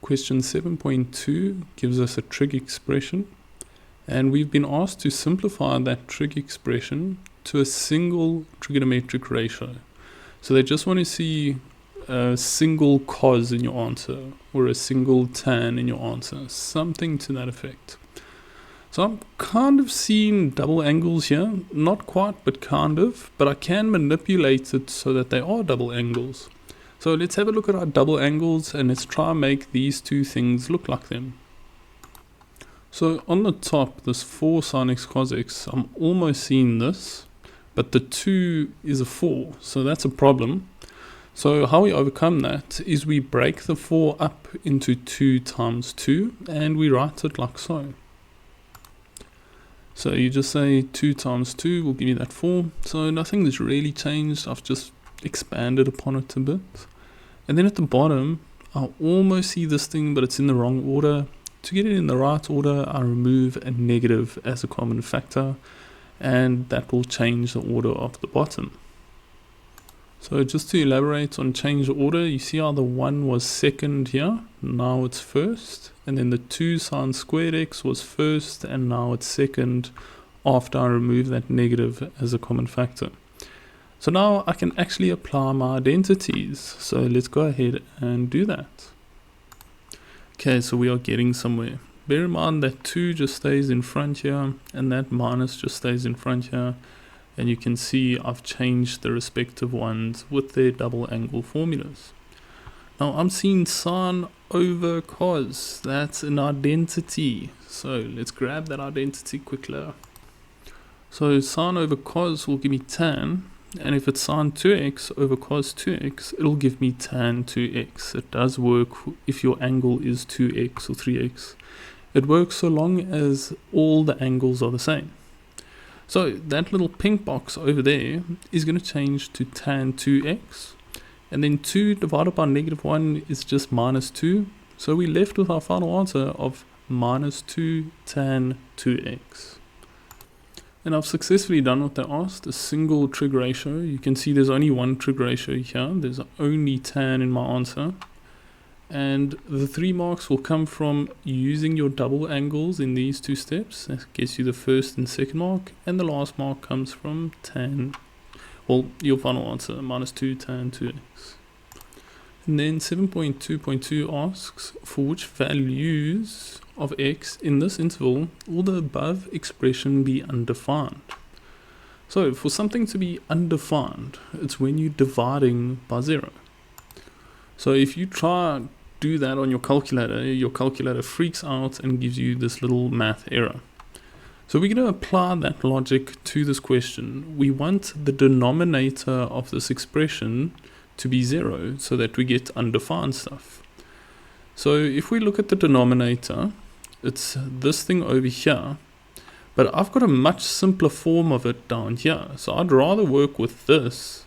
Question 7.2 gives us a trig expression, and we've been asked to simplify that trig expression to a single trigonometric ratio. So they just want to see a single cos in your answer, or a single tan in your answer, something to that effect. So I'm kind of seeing double angles here, not quite, but kind of, but I can manipulate it so that they are double angles. So let's have a look at our double angles and let's try and make these two things look like them. So on the top, this 4 sin x cos x, I'm almost seeing this, but the 2 is a 4, so that's a problem. So how we overcome that is we break the 4 up into 2 times 2 and we write it like so. So you just say 2 times 2 will give you that 4. So nothing has really changed. I've just expanded upon it a bit. And then at the bottom, I almost see this thing, but it's in the wrong order. To get it in the right order, I remove a negative as a common factor, and that will change the order of the bottom. So just to elaborate on change the order, you see how the 1 was second here, now it's first, and then the 2 sin squared x was first, and now it's second after I remove that negative as a common factor. So now I can actually apply my identities, so let's go ahead and do that. Okay, so we are getting somewhere. Bear in mind that 2 just stays in front here, and that minus just stays in front here. And you can see I've changed the respective ones with their double angle formulas. Now I'm seeing sine over cos. That's an identity. So let's grab that identity quickly. So sine over cos will give me tan. And if it's sine 2x over cos 2x, it'll give me tan 2x. It does work if your angle is 2x or 3x. It works so long as all the angles are the same. So that little pink box over there is going to change to tan 2x. And then 2 divided by negative 1 is just minus 2. So we're left with our final answer of minus 2 tan 2x. And I've successfully done what they asked, a single trig ratio. You can see there's only one trig ratio here. There's only tan in my answer. And the 3 marks will come from using your double angles in these 2 steps. That gets you the first and second mark. And the last mark comes from tan, well, your final answer, minus 2 tan 2x. And then 7.2.2 asks, for which values of x in this interval will the above expression be undefined? So for something to be undefined, it's when you're dividing by 0. So if you try do that on your calculator freaks out and gives you this little math error. So we're going to apply that logic to this question. We want the denominator of this expression to be 0 so that we get undefined stuff. So if we look at the denominator, it's this thing over here, but I've got a much simpler form of it down here. So I'd rather work with this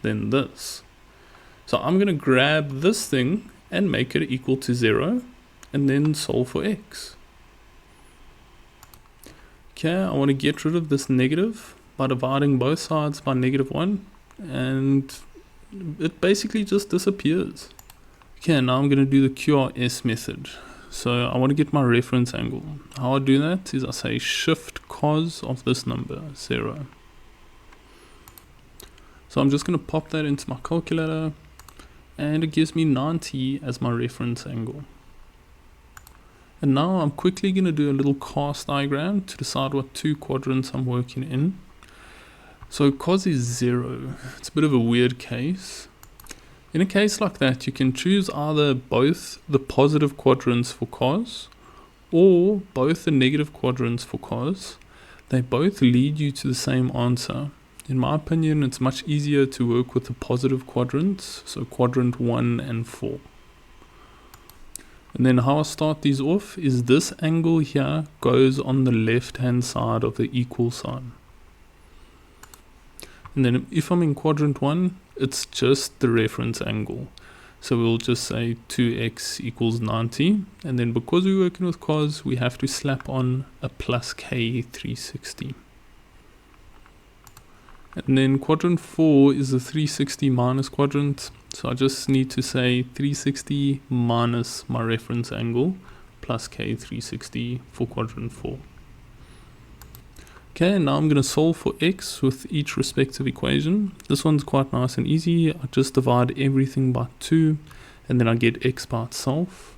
than this. So I'm going to grab this thing and make it equal to 0 and then solve for x. Okay, I want to get rid of this negative by dividing both sides by negative 1, and it basically just disappears. Okay, now I'm going to do the QRS method. So I want to get my reference angle. How I do that is I say shift cos of this number, 0. So I'm just going to pop that into my calculator, and it gives me 90 as my reference angle. And now I'm quickly going to do a little cast diagram to decide what 2 quadrants I'm working in. So cos is 0. It's a bit of a weird case. In a case like that, you can choose either both the positive quadrants for cos or both the negative quadrants for cos. They both lead you to the same answer. In my opinion, it's much easier to work with the positive quadrants, so quadrant 1 and 4. And then how I start these off is this angle here goes on the left hand side of the equal sign. And then if I'm in quadrant 1, it's just the reference angle. So we'll just say 2x equals 90. And then because we're working with cos, we have to slap on a plus k 360. And then quadrant 4 is the 360 minus quadrant. So I just need to say 360 minus my reference angle plus K360 for quadrant 4. Okay, now I'm going to solve for x with each respective equation. This one's quite nice and easy. I just divide everything by 2 and then I get x by itself.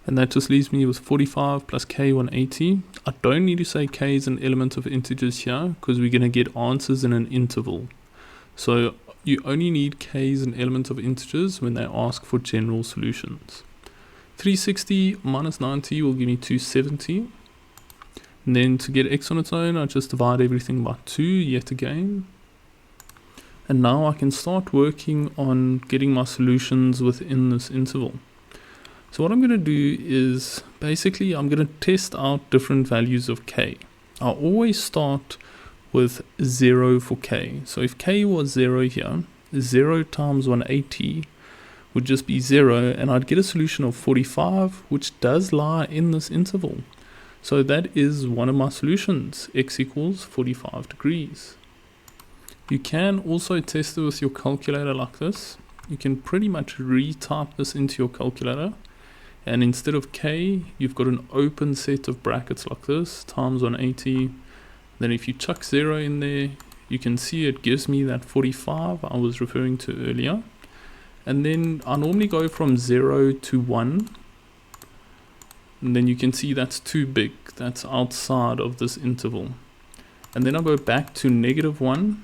And that just leaves me with 45 plus k 180. I don't need to say k is an element of integers here because we're going to get answers in an interval. So you only need k as an element of integers when they ask for general solutions. 360 minus 90 will give me 270. And then to get x on its own, I just divide everything by 2 yet again. And now I can start working on getting my solutions within this interval. So what I'm going to do is basically I'm going to test out different values of k. I always start with 0 for k. So if k was 0 here, 0 times 180 would just be 0, and I'd get a solution of 45, which does lie in this interval. So that is one of my solutions, x equals 45 degrees. You can also test it with your calculator like this. You can pretty much retype this into your calculator. And instead of k, you've got an open set of brackets like this, times 180. Then if you chuck 0 in there, you can see it gives me that 45 I was referring to earlier. And then I normally go from 0 to 1. And then you can see that's too big. That's outside of this interval. And then I go back to -1.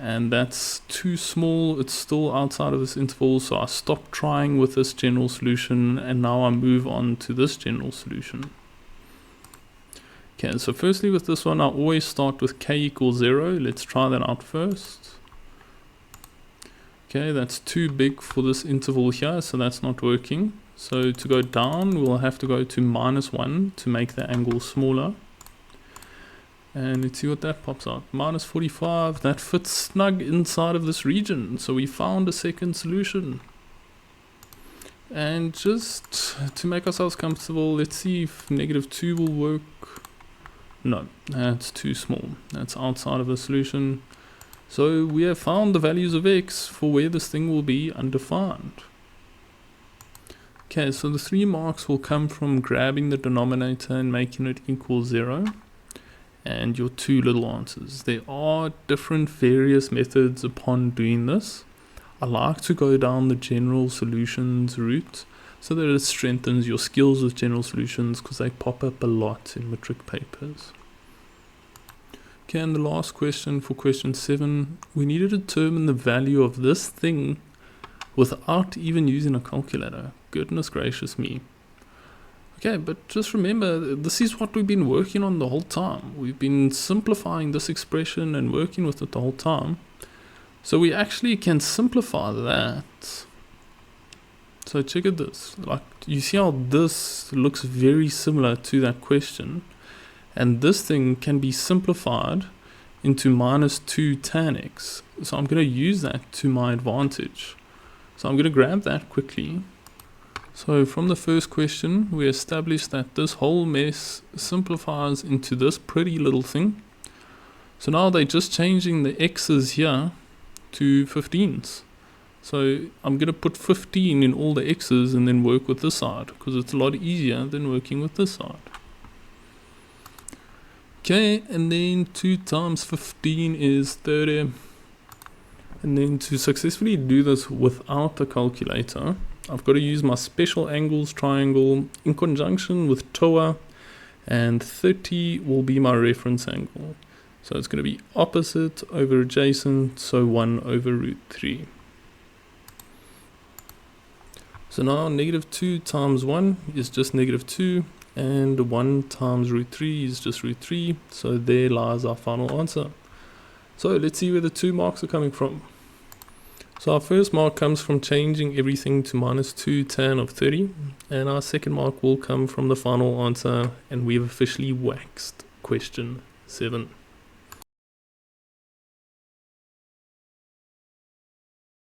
And that's too small, it's still outside of this interval, so I stop trying with this general solution and now I move on to this general solution. Okay, so firstly with this one I always start with k equals 0. Let's try that out first. Okay, that's too big for this interval here, so that's not working. So to go down we'll have to go to -1 to make the angle smaller. And let's see what that pops out. -45, that fits snug inside of this region. So we found a second solution. And just to make ourselves comfortable, let's see if -2 will work. No, that's too small. That's outside of the solution. So we have found the values of x for where this thing will be undefined. Okay, so the 3 marks will come from grabbing the denominator and making it equal 0. And your 2 little answers. There are different various methods upon doing this. I like to go down the general solutions route so that it strengthens your skills with general solutions because they pop up a lot in matric papers. Okay, and the last question for question 7, we need to determine the value of this thing without even using a calculator. Goodness gracious me. Okay, but just remember, this is what we've been working on the whole time. We've been simplifying this expression and working with it the whole time. So we actually can simplify that. So check out this. Like, you see how this looks very similar to that question. And this thing can be simplified into -2 tan x. So I'm going to use that to my advantage. So I'm going to grab that quickly. So from the first question, we established that this whole mess simplifies into this pretty little thing. So now they're just changing the x's here to 15s. So I'm going to put 15 in all the x's and then work with this side because it's a lot easier than working with this side. Okay, and then 2 times 15 is 30. And then to successfully do this without a calculator, I've got to use my special angles triangle in conjunction with TOA, and 30 will be my reference angle. So it's going to be opposite over adjacent, so 1 over √3. So now -2 times 1 is just -2, and 1 times √3 is just √3, so there lies our final answer. So let's see where the 2 marks are coming from. So our first mark comes from changing everything to -2 tan of 30, and our second mark will come from the final answer, and we've officially waxed question 7.